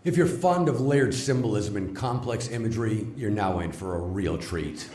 If you're fond of layered symbolism and complex imagery, you're now in for a real treat.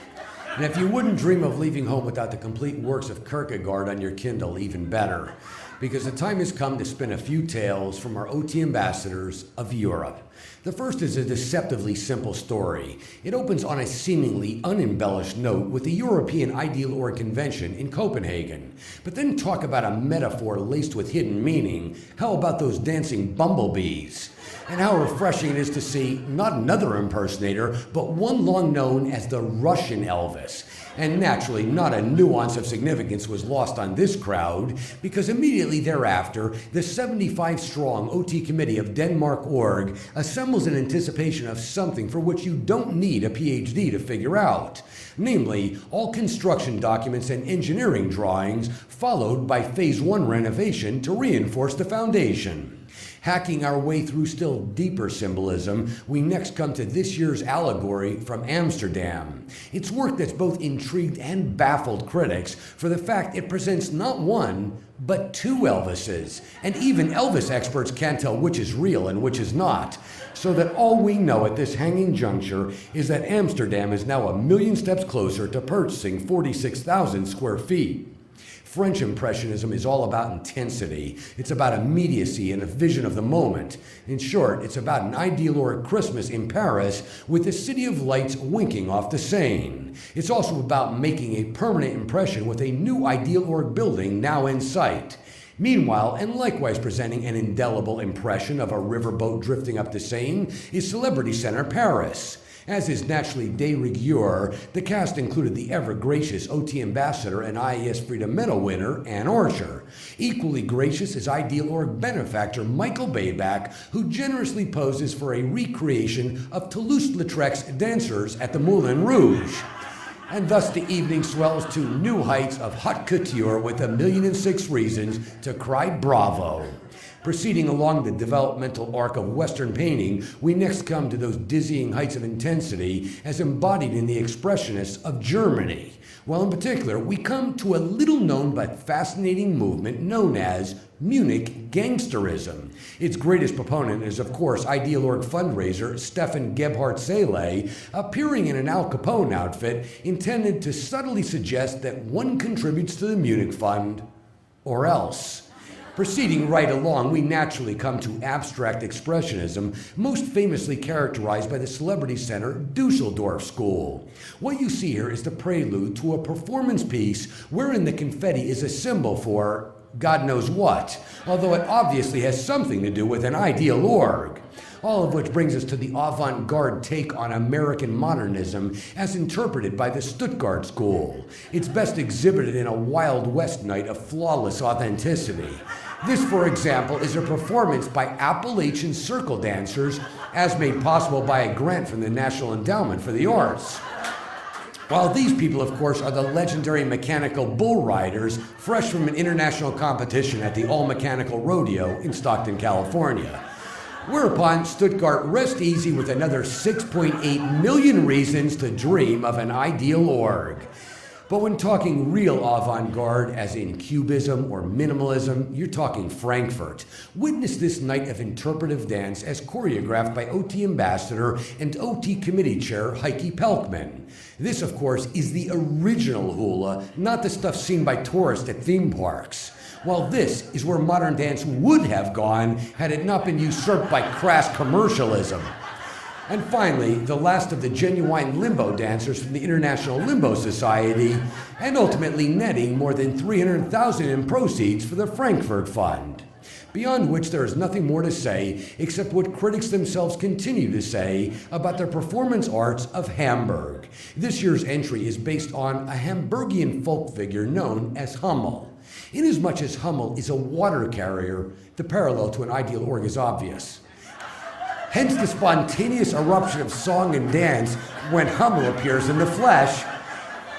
And if you wouldn't dream of leaving home without the complete works of Kierkegaard on your Kindle, even better. Because the time has come to spin a few tales from our OT ambassadors of Europe. The first is a deceptively simple story. It opens on a seemingly unembellished note with the European Ideal Org Convention in Copenhagen. But then talk about a metaphor laced with hidden meaning. How about those dancing bumblebees? And how refreshing it is to see not another impersonator, but one long known as the Russian Elvis. And naturally, not a nuance of significance was lost on this crowd, because immediately thereafter, the 75-strong OT committee of Denmark Org assembles in anticipation of something for which you don't need a PhD to figure out. Namely, all construction documents and engineering drawings, followed by Phase 1 renovation to reinforce the foundation. Hacking our way through still deeper symbolism, we next come to this year's allegory from Amsterdam. It's work that's both intrigued and baffled critics for the fact it presents not one, but two Elvises. And even Elvis experts can't tell which is real and which is not. So that all we know at this hanging juncture is that Amsterdam is now 1,000,000 steps closer to purchasing 46,000 square feet. French Impressionism is all about intensity. It's about immediacy and a vision of the moment. In short, it's about an ideal or Christmas in Paris with the City of Lights winking off the Seine. It's also about making a permanent impression with a new ideal org building now in sight. Meanwhile, and likewise presenting an indelible impression of a riverboat drifting up the Seine, is Celebrity Center Paris. As is naturally de rigueur, the cast included the ever-gracious OT ambassador and IAS Freedom Medal winner, Ann Archer. Equally gracious is Ideal Org benefactor Michael Bayback, who generously poses for a recreation of Toulouse-Lautrec's dancers at the Moulin Rouge. And thus the evening swells to new heights of haute couture with 1,000,006 reasons to cry bravo. Proceeding along the developmental arc of Western painting, we next come to those dizzying heights of intensity as embodied in the Expressionists of Germany. Well, in particular, we come to a little-known but fascinating movement known as Munich Gangsterism. Its greatest proponent is, of course, Ideal Org fundraiser Stefan Gebhardt Seele, appearing in an Al Capone outfit intended to subtly suggest that one contributes to the Munich Fund, or else. Proceeding right along, we naturally come to abstract expressionism, most famously characterized by the Celebrity Center Dusseldorf School. What you see here is the prelude to a performance piece wherein the confetti is a symbol for God knows what, although it obviously has something to do with an ideal org. All of which brings us to the avant-garde take on American modernism as interpreted by the Stuttgart School. It's best exhibited in a Wild West night of flawless authenticity. This, for example, is a performance by Appalachian circle dancers as made possible by a grant from the National Endowment for the Arts. While these people, of course, are the legendary mechanical bull riders fresh from an international competition at the All Mechanical Rodeo in Stockton, California. Whereupon Stuttgart rest easy with another 6.8 million reasons to dream of an ideal org. But when talking real avant-garde, as in cubism or minimalism, you're talking Frankfurt. Witness this night of interpretive dance as choreographed by OT Ambassador and OT Committee Chair Heike Pelkman. This, of course, is the original hula, not the stuff seen by tourists at theme parks. While this is where modern dance would have gone had it not been usurped by crass commercialism. And finally, the last of the genuine limbo dancers from the International Limbo Society, and ultimately netting more than $300,000 in proceeds for the Frankfurt Fund. Beyond which there is nothing more to say except what critics themselves continue to say about the performance arts of Hamburg. This year's entry is based on a Hamburgian folk figure known as Hummel. Inasmuch as Hummel is a water carrier, the parallel to an ideal org is obvious. Hence the spontaneous eruption of song and dance when Hummel appears in the flesh.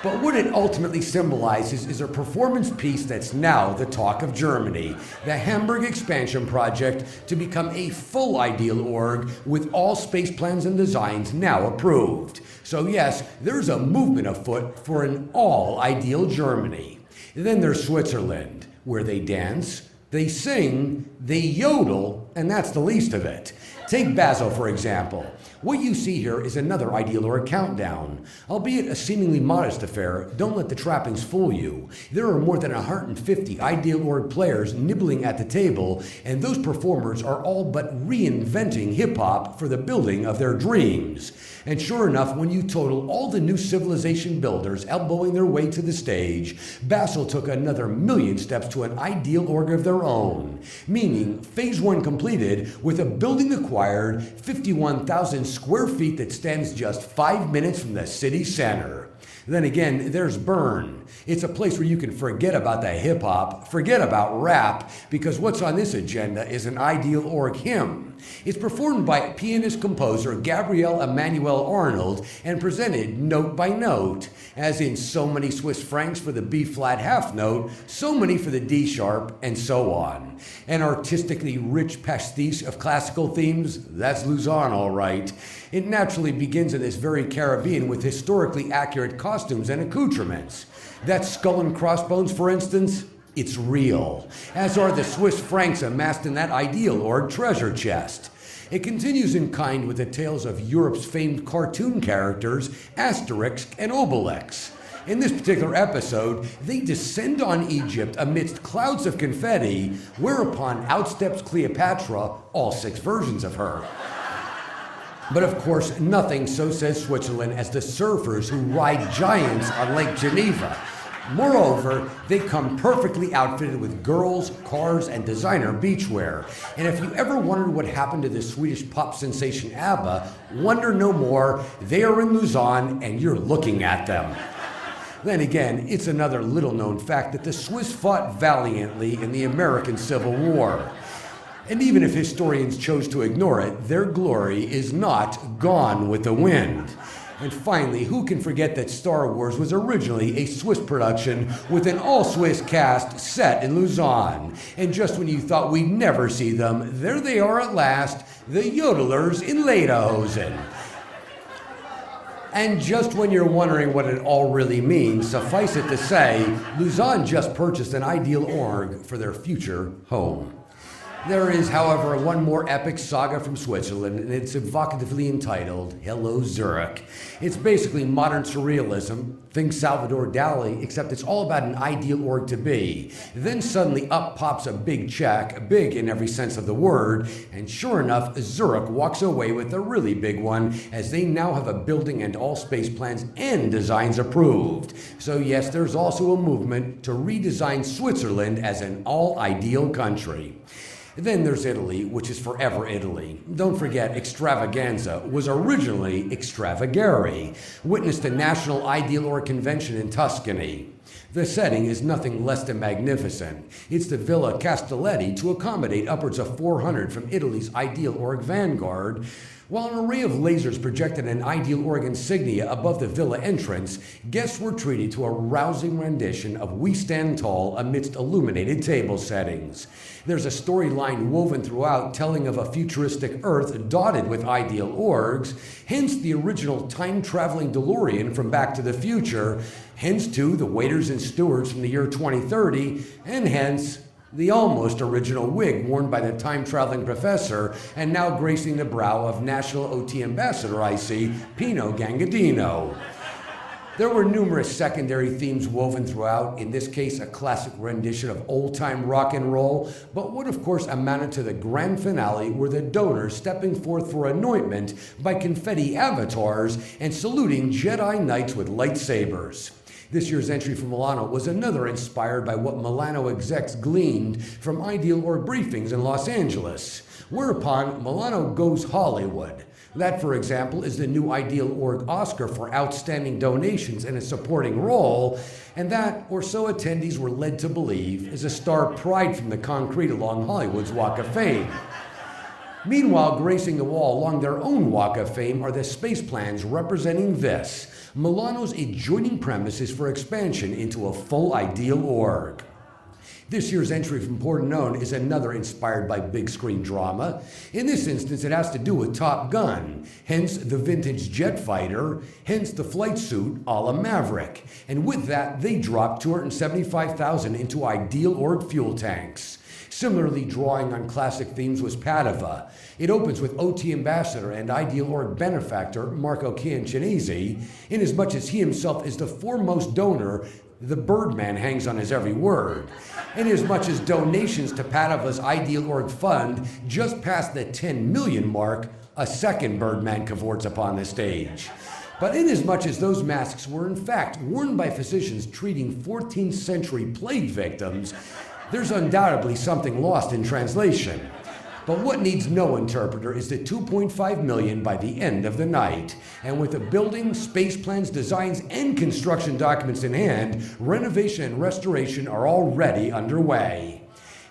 But what it ultimately symbolizes is a performance piece that's now the talk of Germany, the Hamburg expansion project to become a full ideal org with all space plans and designs now approved. So yes, there's a movement afoot for an all-ideal Germany. Then there's Switzerland, where they dance, they sing, they yodel, and that's the least of it. Take Basel, for example. What you see here is another Ideal Org countdown. Albeit a seemingly modest affair, don't let the trappings fool you. There are more than 150 Ideal Org players nibbling at the table, and those performers are all but reinventing hip-hop for the building of their dreams. And sure enough, when you total all the new civilization builders elbowing their way to the stage, Basel took another million steps to an Ideal Org of their own. Meaning, phase 1 completed with a building acquired, 51,000 square feet that stands just 5 minutes from the city center. Then again, there's Bern. It's a place where you can forget about the hip-hop, forget about rap, because what's on this agenda is an Ideal Org hymn. It's performed by pianist-composer Gabriel Emmanuel Arnold and presented note by note, as in so many Swiss francs for the B-flat half note, so many for the D-sharp, and so on. An artistically rich pastiche of classical themes? That's Lausanne, all right. It naturally begins in this very Caribbean with historically accurate costumes and accoutrements. That skull and crossbones, for instance, it's real, as are the Swiss francs amassed in that Ideal Org treasure chest. It continues in kind with the tales of Europe's famed cartoon characters, Asterix and Obelix. In this particular episode, they descend on Egypt amidst clouds of confetti, whereupon out steps Cleopatra, all 6 versions of her. But of course, nothing so says Switzerland as the surfers who ride giants on Lake Geneva. Moreover, they come perfectly outfitted with girls, cars, and designer beachwear. And if you ever wondered what happened to the Swedish pop sensation ABBA, wonder no more. They are in Lausanne, and you're looking at them. Then again, it's another little-known fact that the Swiss fought valiantly in the American Civil War. And even if historians chose to ignore it, their glory is not gone with the wind. And finally, who can forget that Star Wars was originally a Swiss production with an all-Swiss cast set in Lausanne? And just when you thought we'd never see them, there they are at last, the yodelers in Lederhosen. And just when you're wondering what it all really means, suffice it to say, Lausanne just purchased an Ideal Org for their future home. There is, however, one more epic saga from Switzerland, and it's evocatively entitled Hello Zurich. It's basically modern surrealism. Think Salvador Dali, except it's all about an Ideal Org to be. Then suddenly up pops a big check, big in every sense of the word, and sure enough, Zurich walks away with a really big one, as they now have a building and all space plans and designs approved. So yes, there's also a movement to redesign Switzerland as an all-ideal country. Then there's Italy, which is forever Italy. Don't forget, extravaganza was originally extravagare. Witness the National Ideal Org Convention in Tuscany. The setting is nothing less than magnificent. It's the Villa Castelletti to accommodate upwards of 400 from Italy's Ideal Org vanguard, while an array of lasers projected an Ideal Org insignia above the villa entrance. Guests were treated to a rousing rendition of We Stand Tall amidst illuminated table settings. There's a storyline woven throughout telling of a futuristic Earth dotted with Ideal Orgs, hence the original time-traveling DeLorean from Back to the Future, hence too the waiters and stewards from the year 2030, and hence the almost original wig worn by the time-traveling professor and now gracing the brow of National OT Ambassador I see, Pino Gangadino. There were numerous secondary themes woven throughout, in this case a classic rendition of old-time rock and roll, but what of course amounted to the grand finale were the donors stepping forth for anointment by confetti avatars and saluting Jedi Knights with lightsabers. This year's entry from Milano was another inspired by what Milano execs gleaned from Ideal Org briefings in Los Angeles, whereupon Milano goes Hollywood. That, for example, is the new Ideal Org Oscar for outstanding donations in a supporting role, and that, or so attendees were led to believe, is a star pried from the concrete along Hollywood's Walk of Fame. Meanwhile, gracing the wall along their own Walk of Fame are the space plans representing this, Milano's adjoining premises for expansion into a full Ideal Org. This year's entry from Pordenone is another inspired by big screen drama. In this instance, it has to do with Top Gun, hence the vintage jet fighter, hence the flight suit a la Maverick. And with that, they dropped $275,000 into Ideal Org fuel tanks. Similarly, drawing on classic themes was Padova. It opens with OT ambassador and Ideal Org benefactor Marco Ciancinesi. Inasmuch as he himself is the foremost donor, the Birdman hangs on his every word. Inasmuch as donations to Padova's Ideal Org fund just passed the 10 million mark, a second Birdman cavorts upon the stage. But inasmuch as those masks were in fact worn by physicians treating 14th century plague victims, there's undoubtedly something lost in translation. But what needs no interpreter is the 2.5 million by the end of the night. And with the building, space plans, designs, and construction documents in hand, renovation and restoration are already underway.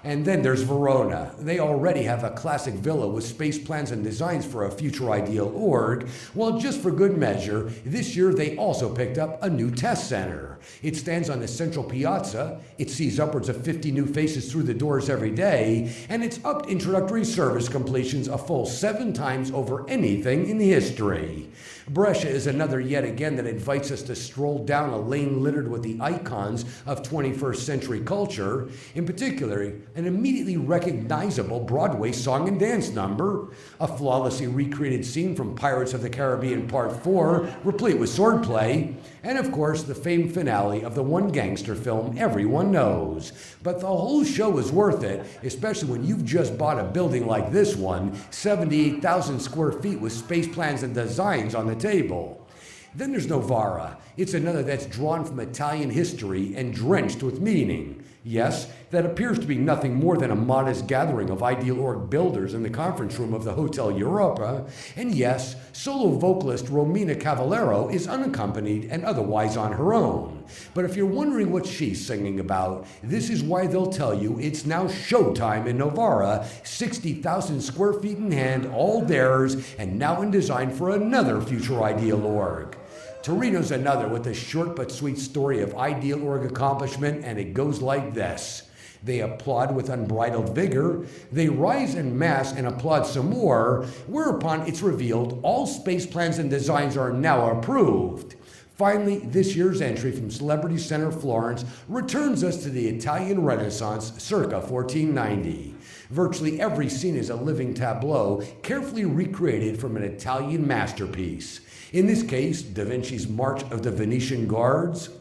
And then there's Verona. They already have a classic villa with space plans and designs for a future Ideal Org. Well, just for good measure, this year they also picked up a new test center. It stands on the central piazza, it sees upwards of 50 new faces through the doors every day, and it's upped introductory service completions a full 7 times over anything in history. Brescia is another yet again that invites us to stroll down a lane littered with the icons of 21st century culture, in particular, an immediately recognizable Broadway song and dance number, a flawlessly recreated scene from Pirates of the Caribbean Part 4, replete with swordplay, and of course the famed finale of the one gangster film everyone knows. But the whole show is worth it, especially when you've just bought a building like this one, 78,000 square feet with space plans and designs on the table. Then there's Novara. It's another that's drawn from Italian history and drenched with meaning. Yes, that appears to be nothing more than a modest gathering of Ideal Org builders in the conference room of the Hotel Europa. And yes, solo vocalist Romina Cavallero is unaccompanied and otherwise on her own. But if you're wondering what she's singing about, this is why they'll tell you it's now showtime in Novara, 60,000 square feet in hand, all theirs, and now in design for another future Ideal Org. Torino's another with a short but sweet story of Ideal Org accomplishment, and it goes like this. They applaud with unbridled vigor, they rise en masse and applaud some more, whereupon it's revealed all space plans and designs are now approved. Finally, this year's entry from Celebrity Center Florence returns us to the Italian Renaissance circa 1490. Virtually every scene is a living tableau, carefully recreated from an Italian masterpiece. In this case, Da Vinci's March of the Venetian Guards,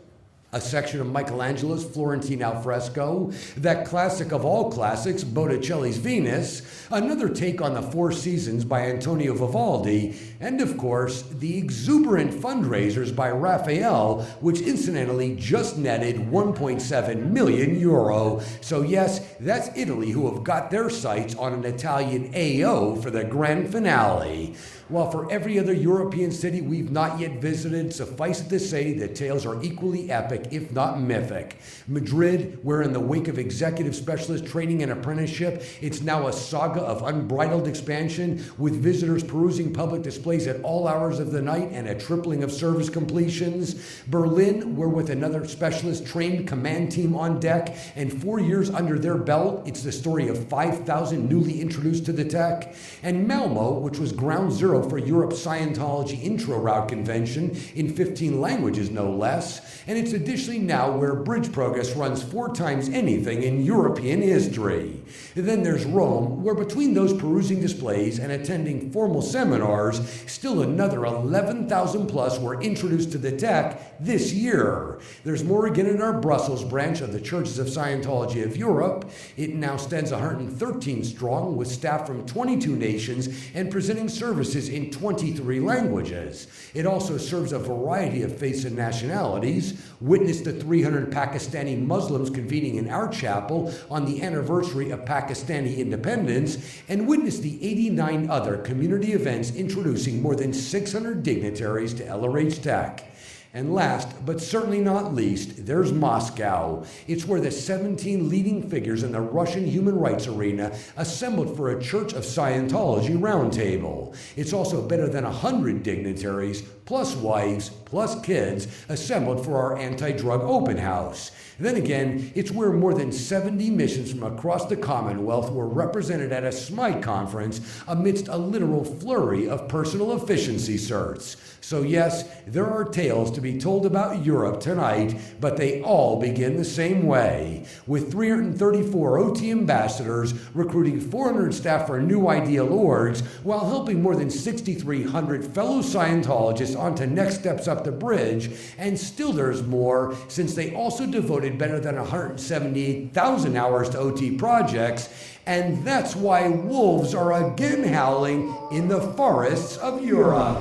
a section of Michelangelo's Florentine alfresco, that classic of all classics, Botticelli's Venus, another take on the Four Seasons by Antonio Vivaldi, and of course, the exuberant fundraisers by Raphael, which incidentally just netted 1.7 million euro. So yes, that's Italy who have got their sights on an Italian AO for the grand finale. While for every other European city we've not yet visited, suffice it to say the tales are equally epic, if not mythic. Madrid, where in the wake of executive specialist training and apprenticeship, it's now a saga of unbridled expansion, with visitors perusing public displays at all hours of the night and a tripling of service completions. Berlin, where with another specialist trained command team on deck and 4 years under their belt, it's the story of 5,000 newly introduced to the tech. And Malmo, which was ground zero for Europe's Scientology intro route convention in 15 languages no less, and it's additionally now where bridge progress runs 4 times anything in European history. Then there's Rome, where between those perusing displays and attending formal seminars, still another 11,000 plus were introduced to the tech this year. There's more again in our Brussels branch of the Churches of Scientology of Europe. It now stands 113 strong, with staff from 22 nations and presenting services in 23 languages. It also serves a variety of faiths and nationalities. Witness the 300 Pakistani Muslims convening in our chapel on the anniversary of Pakistani independence, and witness the 89 other community events introducing more than 600 dignitaries to LRH Tech. And last, but certainly not least, there's Moscow. It's where the 17 leading figures in the Russian human rights arena assembled for a Church of Scientology roundtable. It's also better than 100 dignitaries, plus wives, plus kids, assembled for our anti-drug open house. Then again, it's where more than 70 missions from across the Commonwealth were represented at a SMITE conference amidst a literal flurry of personal efficiency certs. So yes, there are tales to be told about Europe tonight, but they all begin the same way, with 334 OT ambassadors recruiting 400 staff for new ideal orgs, while helping more than 6,300 fellow Scientologists onto next steps up the bridge, and still there's more, since they also devoted better than 178,000 hours to OT projects, and that's why wolves are again howling in the forests of Europe.